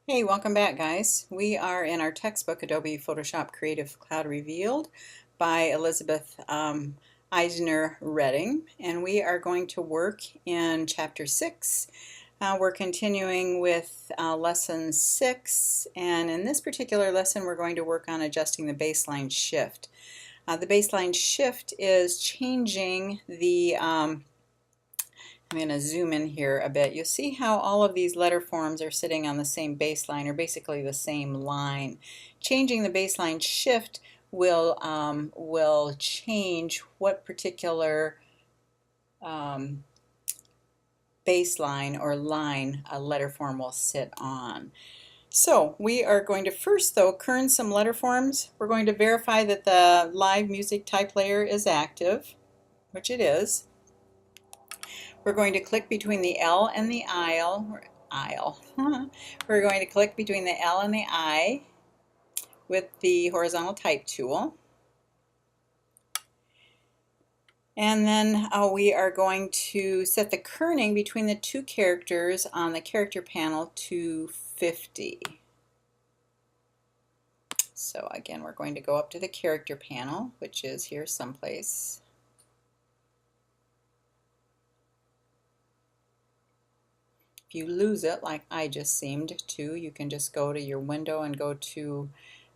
Hey, welcome back, guys. We are in our textbook, Adobe Photoshop Creative Cloud Revealed by Elizabeth Eisner Redding, and we are going to work in Chapter 6. We're continuing with Lesson 6, and in this particular lesson, we're going to work on adjusting the baseline shift. The baseline shift is changing the I'm going to zoom in here a bit. You'll see how all of these letter forms are sitting on the same baseline, or basically the same line. Changing the baseline shift will change what particular baseline or line a letter form will sit on. So we are going to first, though, kern some letter forms. We're going to verify that the live music type layer is active, which it is. We're going to click between the L and the aisle. We're going to click between the L and the I with the horizontal type tool. And then we are going to set the kerning between the two characters on the character panel to 50. So again, we're going to go up to the character panel, which is here someplace. If you lose it, like I just seemed to, you can just go to your window and go to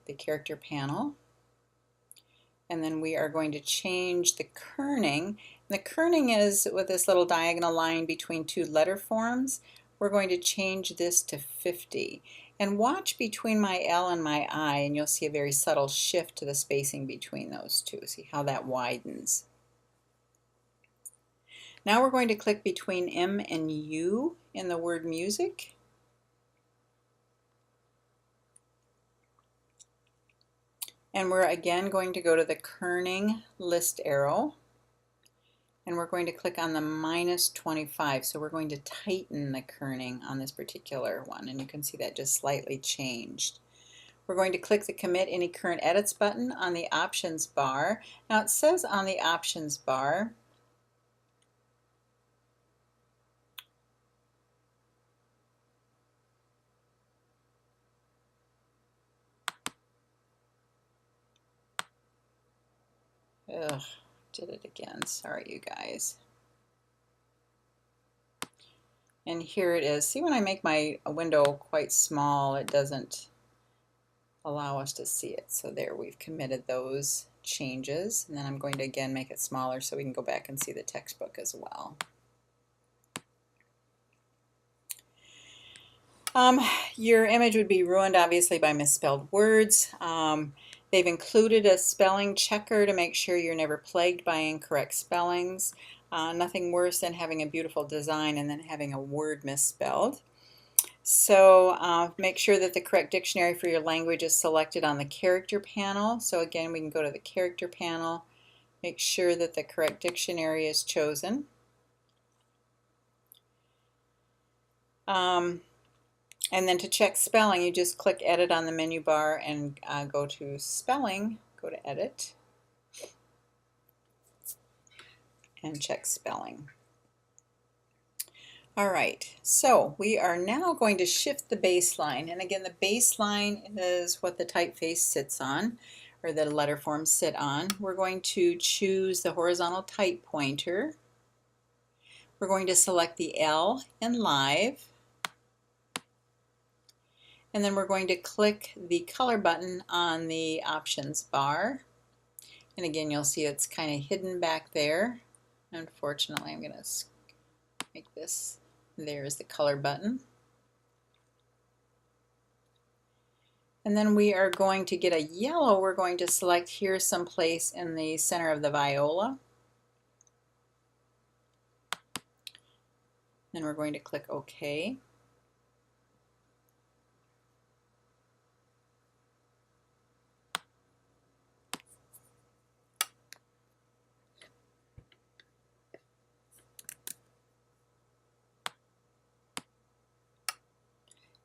the character panel. And then we are going to change the kerning. And the kerning is with this little diagonal line between two letter forms. We're going to change this to 50. And watch between my L and my I, and you'll see a very subtle shift to the spacing between those two. See how that widens. Now we're going to click between M and U in the word music. And we're again going to go to the kerning list arrow, and we're going to click on the -25. So we're going to tighten the kerning on this particular one, and you can see that just slightly changed. We're going to click the Commit Any Current Edits button on the options bar. Now it says on the options bar did it again. Sorry, you guys. And here it is. See, when I make my window quite small, it doesn't allow us to see it. So there, we've committed those changes. And then I'm going to again make it smaller so we can go back and see the textbook as well. Your image would be ruined obviously by misspelled words. They've included a spelling checker to make sure you're never plagued by incorrect spellings. Nothing worse than having a beautiful design and then having a word misspelled. So make sure that the correct dictionary for your language is selected on the character panel. So again, we can go to the character panel, make sure that the correct dictionary is chosen. And then to check spelling, you just click Edit on the menu bar and go to Spelling, go to Edit, and check spelling. All right, so we are now going to shift the baseline. And again, the baseline is what the typeface sits on, or the letter forms sit on. We're going to choose the horizontal type pointer. We're going to select the L in Live. And then we're going to click the color button on the options bar. And again, you'll see it's kind of hidden back there. Unfortunately, I'm going to make this. There's the color button. And then we are going to get a yellow. We're going to select here someplace in the center of the viola. Then we're going to click OK.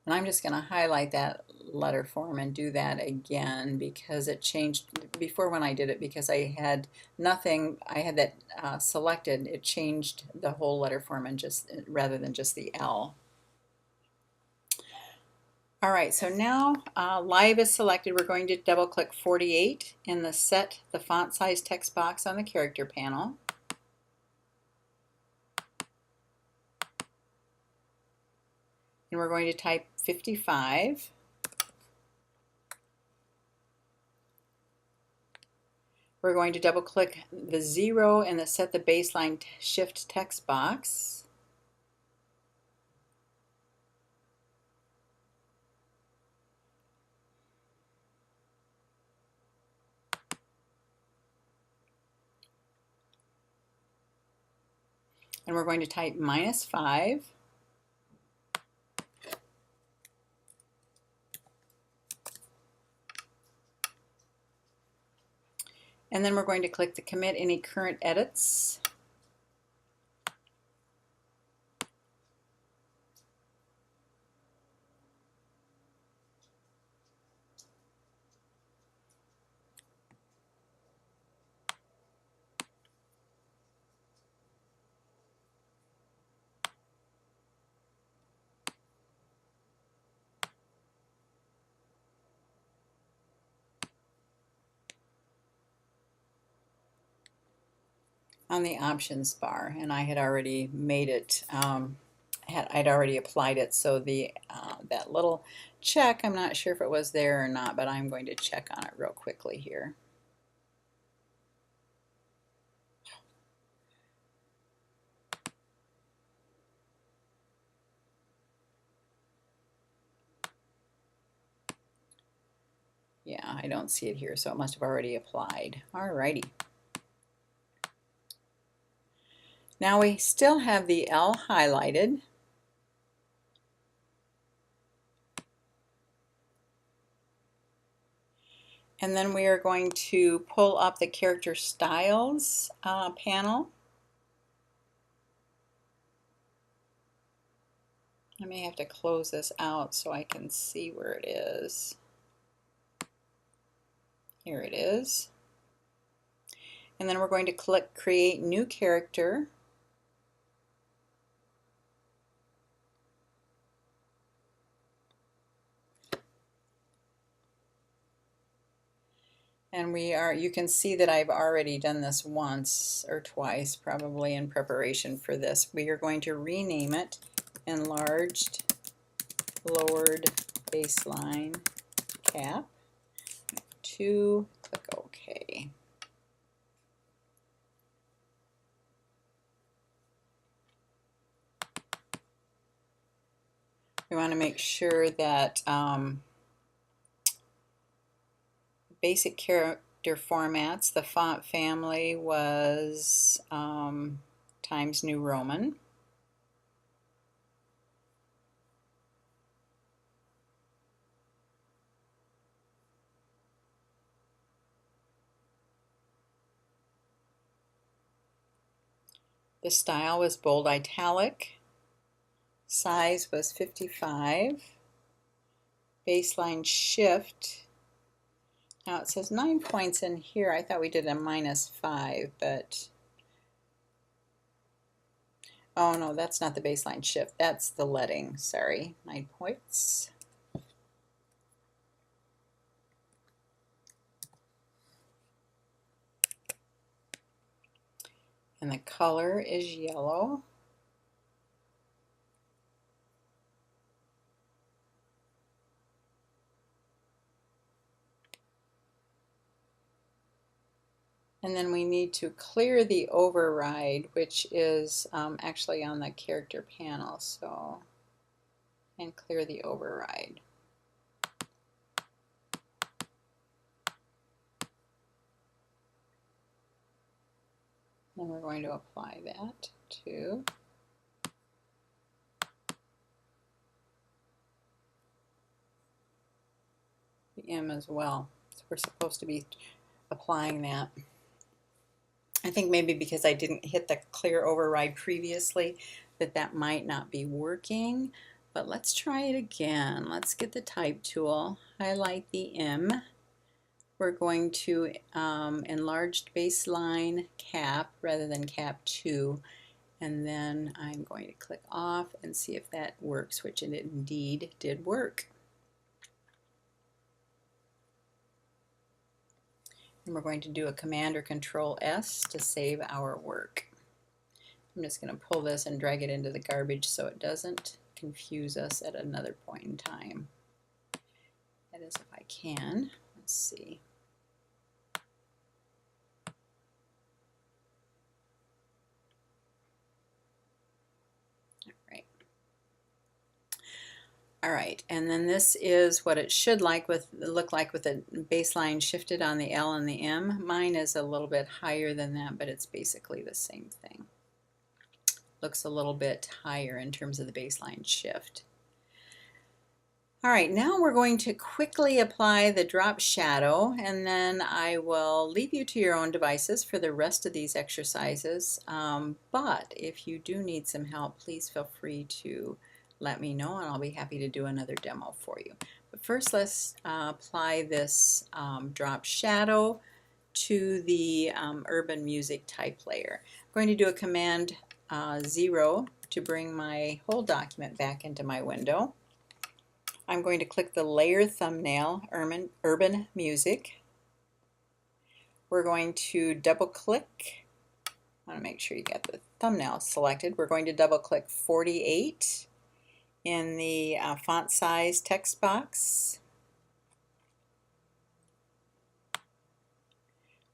And I'm just going to highlight that letter form and do that again because it changed before when I did it, because I had nothing, I had that selected, it changed the whole letter form and just rather than just the L. All right, so now Live is selected. We're going to double click 48 in the Set the Font Size text box on the character panel. And we're going to type 55. We're going to double click the 0 in the Set the Baseline Shift text box. And we're going to type -5. And then we're going to click the Commit Any Current Edits. On the options bar, and I had already made it, I'd already applied it, so the that little check, I'm not sure if it was there or not, but I'm going to check on it real quickly here. Yeah, I don't see it here, so it must have already applied. Alrighty. Now we still have the L highlighted. And then we are going to pull up the Character Styles panel. I may have to close this out so I can see where it is. Here it is. And then we're going to click Create New Character. And you can see that I've already done this once or twice, probably in preparation for this. We are going to rename it Enlarged Lowered Baseline Cap. 2, click OK. We want to make sure that basic character formats, the font family was Times New Roman. The style was bold italic. Size was 55. Baseline shift. Now it says 9 points in here. I thought we did a -5, but oh no, that's not the baseline shift. That's the leading. Sorry, 9 points. And the color is yellow. And then we need to clear the override, which is actually on the character panel. So, and clear the override. Then we're going to apply that to the M as well. So we're supposed to be applying that. I think maybe because I didn't hit the clear override previously that might not be working, but let's try it again. Let's get the type tool, highlight the M. We're going to enlarged baseline cap rather than cap 2, and then I'm going to click off and see if that works, which it indeed did work. And we're going to do a Command or Control S to save our work. I'm just going to pull this and drag it into the garbage so it doesn't confuse us at another point in time. That is, if I can. Let's see. All right, and then this is what it should look like with the baseline shifted on the L and the M. Mine is a little bit higher than that, but it's basically the same thing. Looks a little bit higher in terms of the baseline shift. All right, now we're going to quickly apply the drop shadow, and then I will leave you to your own devices for the rest of these exercises. But if you do need some help, please feel free to let me know, and I'll be happy to do another demo for you. But first, let's apply this drop shadow to the urban music type layer. I'm going to do a Command 0 to bring my whole document back into my window. I'm going to click the layer thumbnail, urban music. We're going to double click. I want to make sure you get the thumbnail selected. We're going to double click 48 in the font size text box,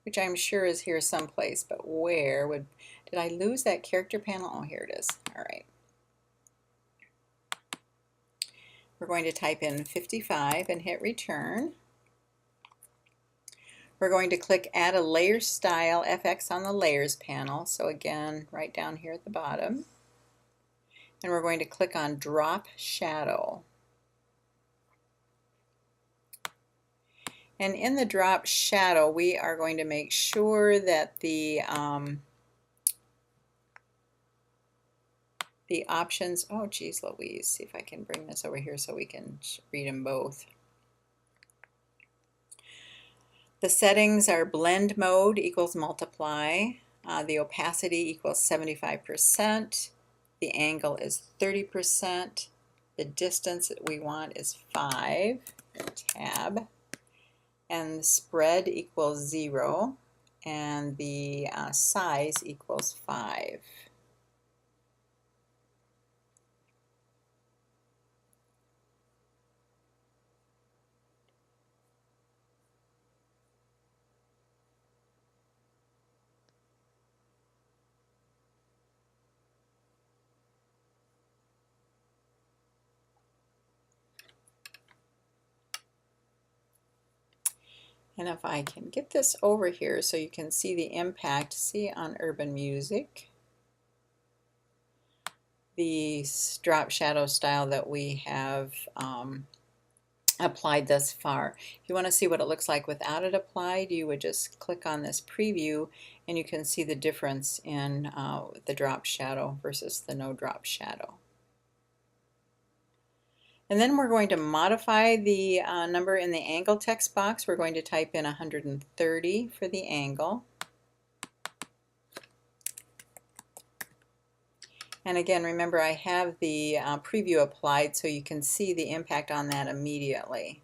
which I'm sure is here someplace, but where did I lose that character panel? Oh, here it is. All right. We're going to type in 55 and hit return. We're going to click Add a Layer Style FX on the Layers panel. So again, right down here at the bottom. And we're going to click on Drop Shadow. And in the Drop Shadow, we are going to make sure that the options, oh geez Louise, see if I can bring this over here so we can read them both. The settings are blend mode equals multiply, the opacity equals 75%, the angle is 30%, the distance that we want is 5, tab, and the spread equals 0, and the size equals 5. And if I can get this over here so you can see the impact, see on urban music, the drop shadow style that we have applied thus far. If you want to see what it looks like without it applied, you would just click on this preview and you can see the difference in the drop shadow versus the no drop shadow. And then we're going to modify the number in the angle text box. We're going to type in 130 for the angle. And again, remember I have the preview applied so you can see the impact on that immediately.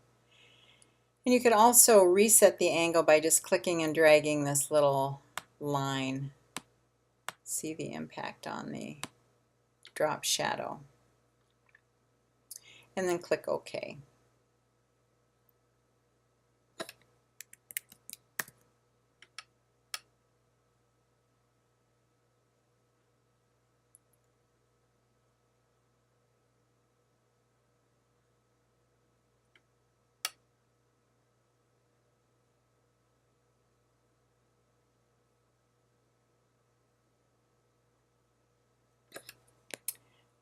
And you could also reset the angle by just clicking and dragging this little line. See the impact on the drop shadow. And then click OK.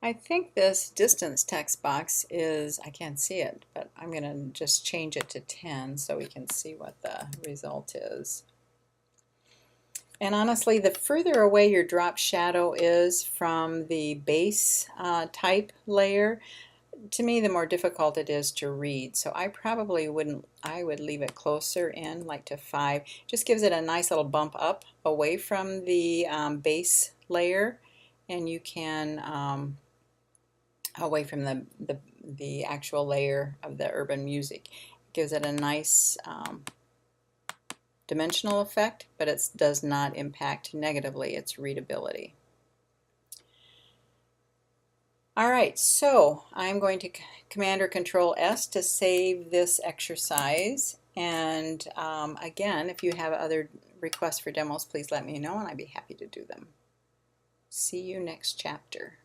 I think this distance text box is, I can't see it, but I'm going to just change it to 10 so we can see what the result is. And honestly, the further away your drop shadow is from the base type layer, to me the more difficult it is to read. So I probably wouldn't, I would leave it closer in, like to 5. Just gives it a nice little bump up away from the base layer, and you can away from the actual layer of the urban music. It gives it a nice dimensional effect, but it does not impact negatively its readability. Alright, so I'm going to Command or Control S to save this exercise, and again, if you have other requests for demos, please let me know and I'd be happy to do them. See you next chapter.